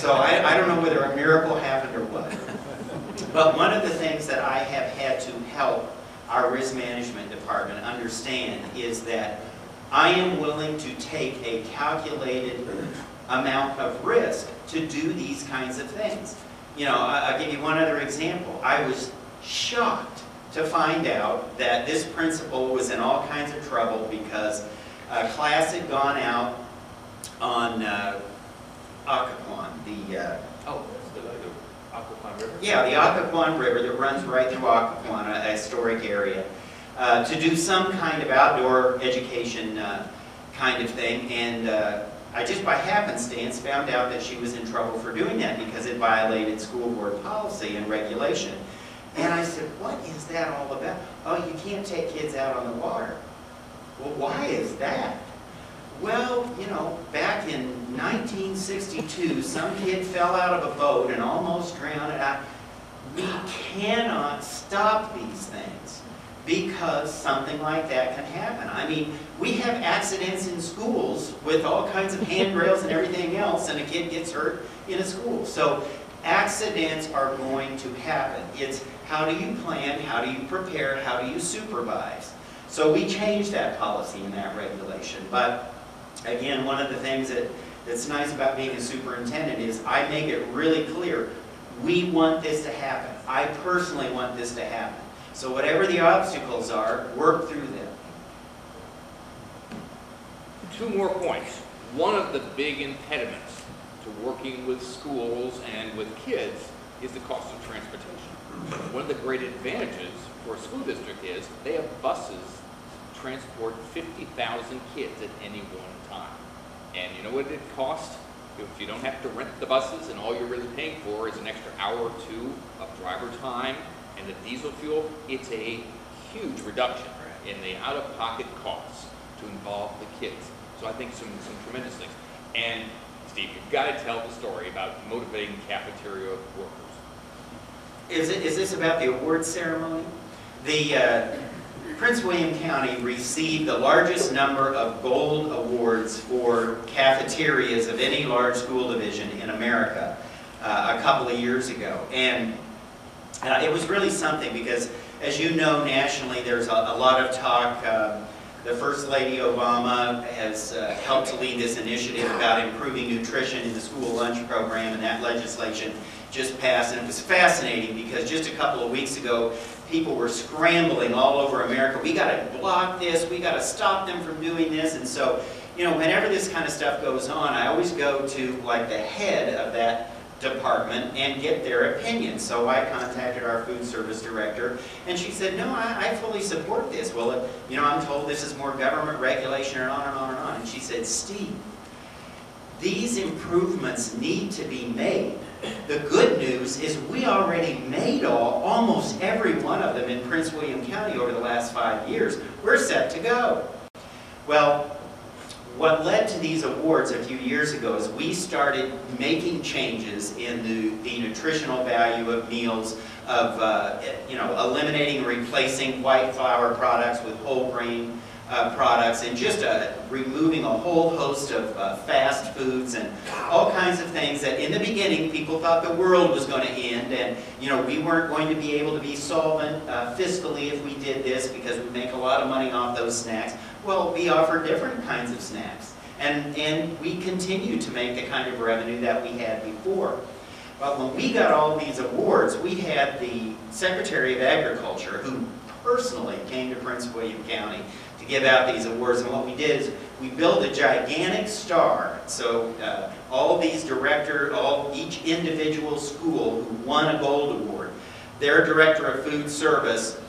So I don't know whether a miracle happened or what. But one of the things that I have had to help our risk management department understand is that I am willing to take a calculated amount of risk to do these kinds of things. You know, I'll give you one other example. I was shocked to find out that this principal was in all kinds of trouble because a class had gone out on Occoquan, the Occoquan River? Yeah, the Occoquan River that runs right through Occoquan, a historic area, to do some kind of outdoor education kind of thing. And I just by happenstance found out that she was in trouble for doing that because it violated school board policy and regulation. And I said, what is that all about? Oh, you can't take kids out on the water. Well, why is that? Well, you know, back in 1962, some kid fell out of a boat and almost drowned out. We cannot stop these things because something like that can happen. I mean, we have accidents in schools with all kinds of handrails and everything else, and a kid gets hurt in a school. So accidents are going to happen. It's how do you plan, how do you prepare, how do you supervise? So we changed that policy and that regulation. But again, one of the things that's nice about being a superintendent is I make it really clear, we want this to happen. I personally want this to happen. So whatever the obstacles are, work through them. 2 more points. One of the big impediments to working with schools and with kids is the cost of transportation. One of the great advantages for a school district is they have buses transport 50,000 kids at any one time. And you know what it costs? If you don't have to rent the buses and all you're really paying for is an extra hour or 2 of driver time and the diesel fuel, it's a huge reduction in the out-of-pocket costs to involve the kids. So I think some tremendous things. And Steve, you've got to tell the story about motivating cafeteria workers. Is this about the awards ceremony? The Prince William County received the largest number of gold awards for cafeterias of any large school division in America a couple of years ago. And it was really something because, as you know, nationally there's a lot of talk. The First Lady Obama has helped to lead this initiative about improving nutrition in the school lunch program, and that legislation just passed. And it was fascinating because just a couple of weeks ago, people were scrambling all over America. We got to block this. We got to stop them from doing this. And so, you know, whenever this kind of stuff goes on, I always go to like the head of that department and get their opinion. So I contacted our food service director, and she said, no, I fully support this. Well, you know, I'm told this is more government regulation and on and on and on. And she said, Steve, these improvements need to be made. The good news is we already made almost every one of them in Prince William County over the last 5 years. We're set to go. Well, what led to these awards a few years ago is we started making changes in the nutritional value of meals, of you know, eliminating and replacing white flour products with whole grain products, and just removing a whole host of fast foods and all kinds of things that in the beginning people thought the world was going to end, and you know, we weren't going to be able to be solvent fiscally if we did this because we make a lot of money off those snacks. Well, we offer different kinds of snacks, and we continue to make the kind of revenue that we had before. But when we got all these awards, we had the Secretary of Agriculture who personally came to Prince William County to give out these awards, and what we did is we built a gigantic star. So each individual school who won a gold award, their director of food service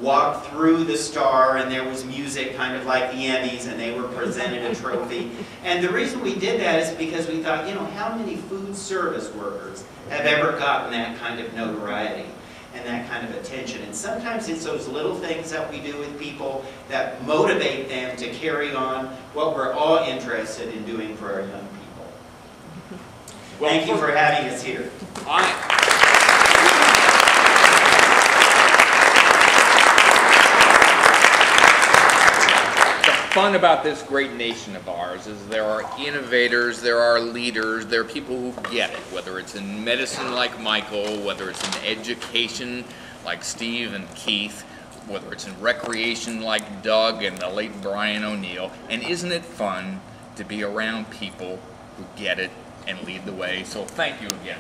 walked through the star, and there was music kind of like the Emmys, and they were presented a trophy. And the reason we did that is because we thought, you know, how many food service workers have ever gotten that kind of notoriety and that kind of attention? And sometimes it's those little things that we do with people that motivate them to carry on what we're all interested in doing for our young people. Well, thank you for having us here. fun about this great nation of ours is there are innovators, there are leaders, there are people who get it, whether it's in medicine like Michael, whether it's in education like Steve and Keith, whether it's in recreation like Doug and the late Brian O'Neill. And isn't it fun to be around people who get it and lead the way? So thank you again.